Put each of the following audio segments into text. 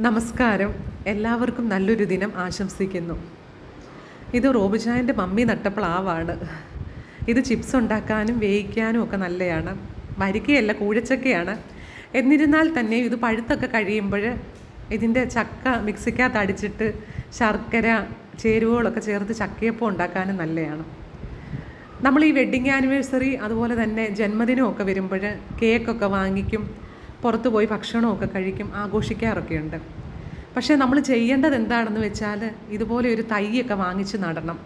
നമസ്കാരം. എല്ലാവർക്കും നല്ലൊരു ദിനം ആശംസിക്കുന്നു. ഇത് റോബിചായൻ്റെ മമ്മി നട്ട പ്ലാവാണ്. ഇത് ചിപ്സ് ഉണ്ടാക്കാനും വേവിക്കാനും ഒക്കെ നല്ലതാണ്. വരിക്കയല്ല, കൂഴച്ചക്കയാണ്. എന്നിരുന്നാൽ തന്നെ ഇത് പഴുത്തൊക്കെ കഴിയുമ്പോൾ ഇതിൻ്റെ ചക്ക മിക്സിക്കകത്ത് അടിച്ചിട്ട് ശർക്കര ചേരുവകളൊക്കെ ചേർത്ത് ചക്കയപ്പം ഉണ്ടാക്കാനും നല്ലതാണ്. നമ്മൾ ഈ വെഡ്ഡിങ് ആനിവേഴ്സറി അതുപോലെ തന്നെ ജന്മദിനമൊക്കെ വരുമ്പോൾ കേക്കൊക്കെ വാങ്ങിക്കും, പുറത്തു പോയി ഭക്ഷണമൊക്കെ കഴിക്കും, ആഘോഷിക്കാറൊക്കെയുണ്ട്. പക്ഷേ നമ്മൾ ചെയ്യേണ്ടത് എന്താണെന്ന് വെച്ചാൽ ഇതുപോലെ ഒരു തൈയൊക്കെ വാങ്ങിച്ച് നടണം.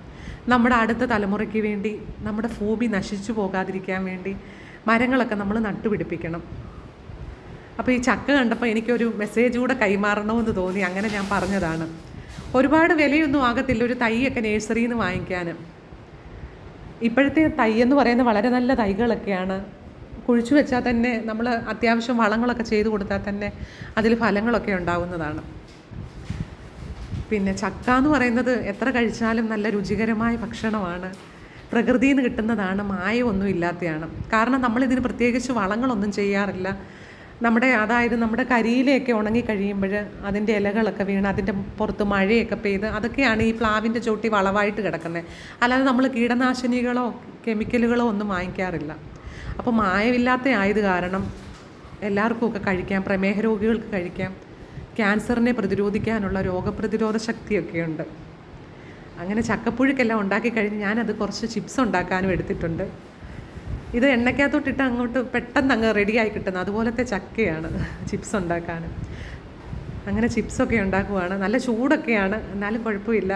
നമ്മുടെ അടുത്ത തലമുറയ്ക്ക് വേണ്ടി, നമ്മുടെ ഭൂമി നശിച്ചു പോകാതിരിക്കാൻ വേണ്ടി മരങ്ങളൊക്കെ നമ്മൾ നട്ടുപിടിപ്പിക്കണം. അപ്പോൾ ഈ ചക്ക കണ്ടപ്പോൾ എനിക്കൊരു മെസ്സേജ് കൂടെ കൈമാറണമെന്ന് തോന്നി, അങ്ങനെ ഞാൻ പറഞ്ഞതാണ്. ഒരുപാട് വിലയൊന്നും ആകത്തില്ല ഒരു തൈയൊക്കെ നഴ്സറിയിൽ നിന്ന് വാങ്ങിക്കാൻ. ഇപ്പോഴത്തെ തൈ എന്ന് പറയുന്നത് വളരെ നല്ല തൈകളൊക്കെയാണ്. കുഴിച്ചു വെച്ചാൽ തന്നെ നമ്മൾ അത്യാവശ്യം വളങ്ങളൊക്കെ ചെയ്ത് കൊടുത്താൽ തന്നെ അതിൽ ഫലങ്ങളൊക്കെ ഉണ്ടാവുന്നതാണ്. പിന്നെ ചക്ക എന്ന് പറയുന്നത് എത്ര കഴിച്ചാലും നല്ല രുചികരമായ ഭക്ഷണമാണ്. പ്രകൃതിയിൽ നിന്ന് കിട്ടുന്നതാണ്, മായമൊന്നും ഇല്ലാത്തതാണ്. കാരണം നമ്മളിതിന് പ്രത്യേകിച്ച് വളങ്ങളൊന്നും ചെയ്യാറില്ല. നമ്മുടെ കരിയിലയൊക്കെ ഉണങ്ങിക്കഴിയുമ്പോൾ അതിൻ്റെ ഇലകളൊക്കെ വീണ് അതിൻ്റെ പുറത്ത് മഴയൊക്കെ പെയ്ത് അതൊക്കെയാണ് ഈ പ്ലാവിൻ്റെ ചോട്ടി വളവായിട്ട് കിടക്കുന്നത്. അല്ലാതെ നമ്മൾ കീടനാശിനികളോ കെമിക്കലുകളോ ഒന്നും വാങ്ങിക്കാറില്ല. അപ്പോൾ മായമില്ലാത്ത ആയത് കാരണം എല്ലാവർക്കും ഒക്കെ കഴിക്കാം. പ്രമേഹ രോഗികൾക്ക് കഴിക്കാം. ക്യാൻസറിനെ പ്രതിരോധിക്കാനുള്ള രോഗപ്രതിരോധ ശക്തിയൊക്കെയുണ്ട്. അങ്ങനെ ചക്കപ്പുഴുക്കെല്ലാം ഉണ്ടാക്കി കഴിഞ്ഞ് ഞാനത് കുറച്ച് ചിപ്സ് ഉണ്ടാക്കാനും എടുത്തിട്ടുണ്ട്. ഇത് എണ്ണയ്ക്കകത്തോട്ടിട്ട് അങ്ങോട്ട് പെട്ടെന്ന് അങ്ങ് റെഡിയായി കിട്ടുന്ന അതുപോലത്തെ ചക്കയാണ് ചിപ്സ് ഉണ്ടാക്കാൻ. അങ്ങനെ ചിപ്സൊക്കെ ഉണ്ടാക്കുവാണ്. നല്ല ചൂടൊക്കെയാണ്, എന്നാലും കുഴപ്പമില്ല.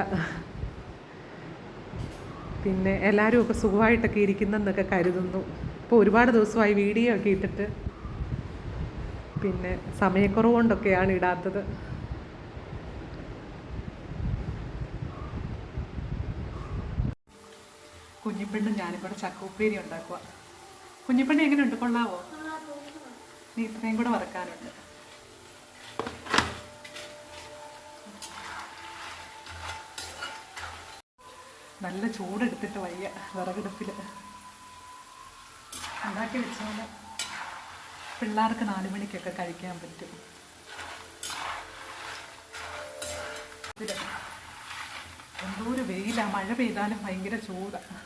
പിന്നെ എല്ലാവരും ഒക്കെ സുഖമായിട്ടൊക്കെ ഇരിക്കുന്നെന്നൊക്കെ കരുതുന്നു. ഇപ്പോൾ ഒരുപാട് ദിവസമായി വീഡിയോ ഒക്കെ ഇട്ടിട്ട്, പിന്നെ സമയക്കുറവ് കൊണ്ടൊക്കെയാണ് ഇടാത്തത്. കുഞ്ഞിപ്പെണ്ണും ഞാനും കൂടെ ചക്ക ഉപ്പേരി ഉണ്ടാക്കുക. കുഞ്ഞിപ്പെണ്ണ എങ്ങനെയുണ്ട്, കൊള്ളാവോ? നീ ഇത്രയും കൂടെ വറക്കാനുണ്ട്. നല്ല ചൂടെടുത്തിട്ട് വയ്യ, വിറകടുപ്പിൽ ഉണ്ടാക്കി വെച്ചാൽ പിള്ളേർക്ക് 4 മണിക്കൊക്കെ കഴിക്കാൻ പറ്റും. എന്തോ ഒരു വെയിലാണ്, മഴ പെയ്താലും ഭയങ്കര ചൂടാണ്.